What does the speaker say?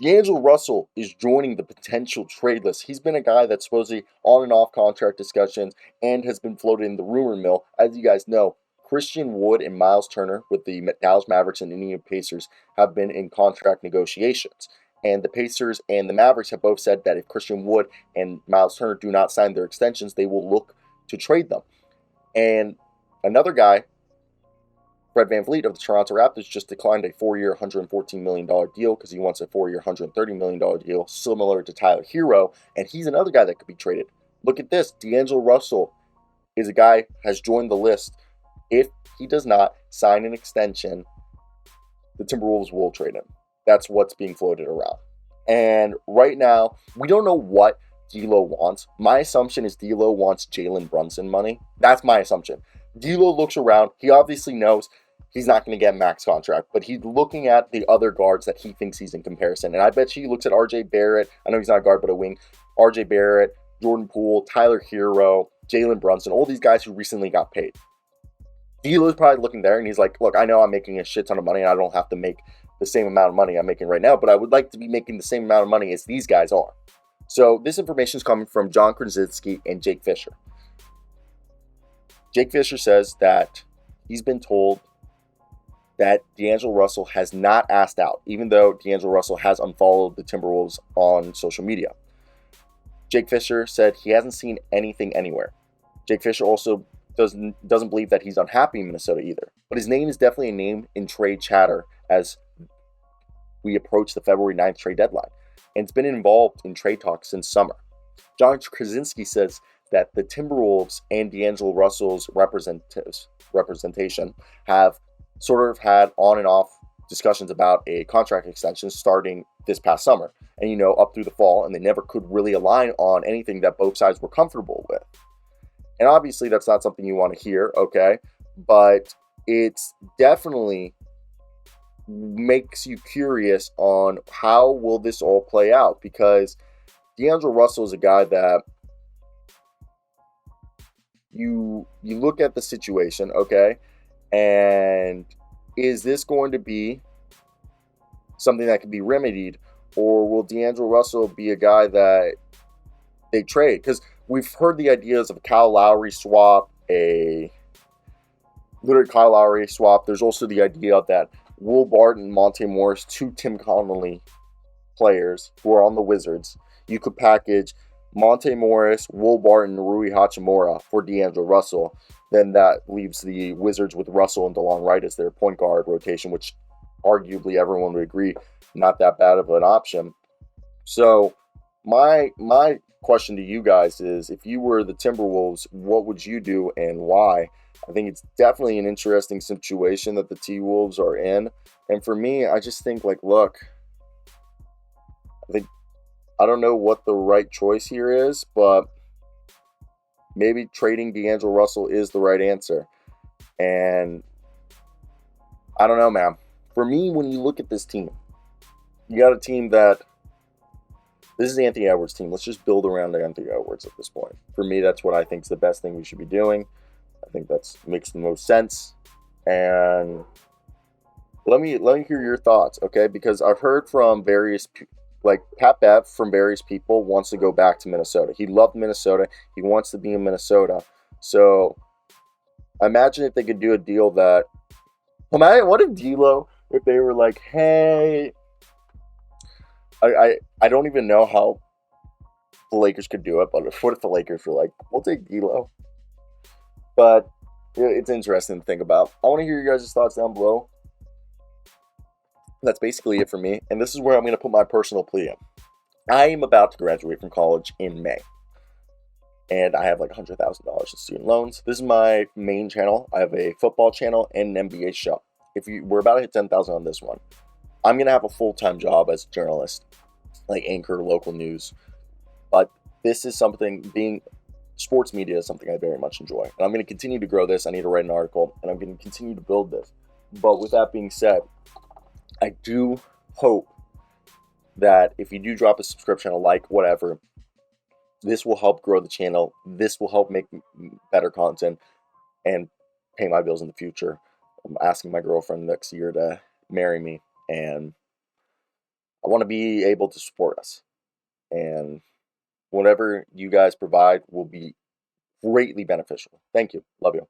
D'Angelo Russell is joining the potential trade list. He's been a guy that's supposedly on and off contract discussions and has been floated in the rumor mill. As you guys know, Christian Wood and Miles Turner with the Dallas Mavericks and Indiana Pacers have been in contract negotiations. And the Pacers and the Mavericks have both said that if Christian Wood and Miles Turner do not sign their extensions, they will look to trade them. And another guy, Fred VanVleet of the Toronto Raptors, just declined a 4-year, $114 million deal because he wants a 4-year, $130 million deal, similar to Tyler Hero, and he's another guy that could be traded. Look at this. D'Angelo Russell is a guy has joined the list. If he does not sign an extension, the Timberwolves will trade him. That's what's being floated around. And right now, we don't know what D'Lo wants. My assumption is D'Lo wants Jalen Brunson money. That's my assumption. D'Lo looks around. He obviously knows he's not going to get max contract, but he's looking at the other guards that he thinks he's in comparison. And I bet you he looks at RJ Barrett. I know he's not a guard, but a wing. RJ Barrett, Jordan Poole, Tyler Hero, Jalen Brunson, all these guys who recently got paid. D'Lo's probably looking there, and he's like, look, I know I'm making a shit ton of money, and I don't have to make the same amount of money I'm making right now, but I would like to be making the same amount of money as these guys are. So this information is coming from John Krasinski and Jake Fisher. Jake Fisher says that he's been told that D'Angelo Russell has not asked out, even though D'Angelo Russell has unfollowed the Timberwolves on social media. Jake Fisher said he hasn't seen anything anywhere. Jake Fisher also doesn't believe that he's unhappy in Minnesota either. But his name is definitely a name in trade chatter as we approach the February 9th trade deadline. And it's been involved in trade talks since summer. John Krasinski says that the Timberwolves and D'Angelo Russell's representation have sort of had on and off discussions about a contract extension starting this past summer and, up through the fall, and they never could really align on anything that both sides were comfortable with. And obviously that's not something you want to hear, okay? But it's definitely makes you curious on how will this all play out, because D'Angelo Russell is a guy that you look at the situation, okay, and is this going to be something that can be remedied, or will D'Angelo Russell be a guy that they trade? Because we've heard the ideas of a Kyle Lowry swap, There's also the idea that Will Barton and Monte Morris, two Tim Connolly players who are on the Wizards, you could package Monte Morris, Will Barton, and Rui Hachimura for D'Angelo Russell. Then that leaves the Wizards with Russell and DeLon Wright as their point guard rotation, which arguably everyone would agree not that bad of an option. So my question to you guys is, if you were the Timberwolves, what would you do and why? I think it's definitely an interesting situation that the T-Wolves are in. And for me, I just think, look, I don't know what the right choice here is, but maybe trading D'Angelo Russell is the right answer. And I don't know, man. For me, when you look at this team, you got a team that, this is Anthony Edwards' team. Let's just build around Anthony Edwards at this point. For me, that's what I think is the best thing we should be doing. I think that makes the most sense. And let me hear your thoughts, okay? Because I've heard from various, Pat Bev from various people wants to go back to Minnesota. He loved Minnesota. He wants to be in Minnesota. So imagine if they could do a deal that, what if D'Lo, if they were like, hey, I don't even know how the Lakers could do it, but what if the Lakers were like, we'll take D'Lo? But it's interesting to think about. I want to hear your guys' thoughts down below. That's basically it for me. And this is where I'm going to put my personal plea in. I am about to graduate from college in May. And I have $100,000 in student loans. This is my main channel. I have a football channel and an NBA show. We're about to hit 10,000 on this one, I'm going to have a full-time job as a journalist, anchor local news. But this is something, sports media is something I very much enjoy. And I'm going to continue to grow this. I need to write an article, and I'm going to continue to build this. But with that being said, I do hope that if you do drop a subscription, a like, whatever, this will help grow the channel. This will help make better content and pay my bills in the future. I'm asking my girlfriend next year to marry me, and I want to be able to support us. And whatever you guys provide will be greatly beneficial. Thank you. Love you.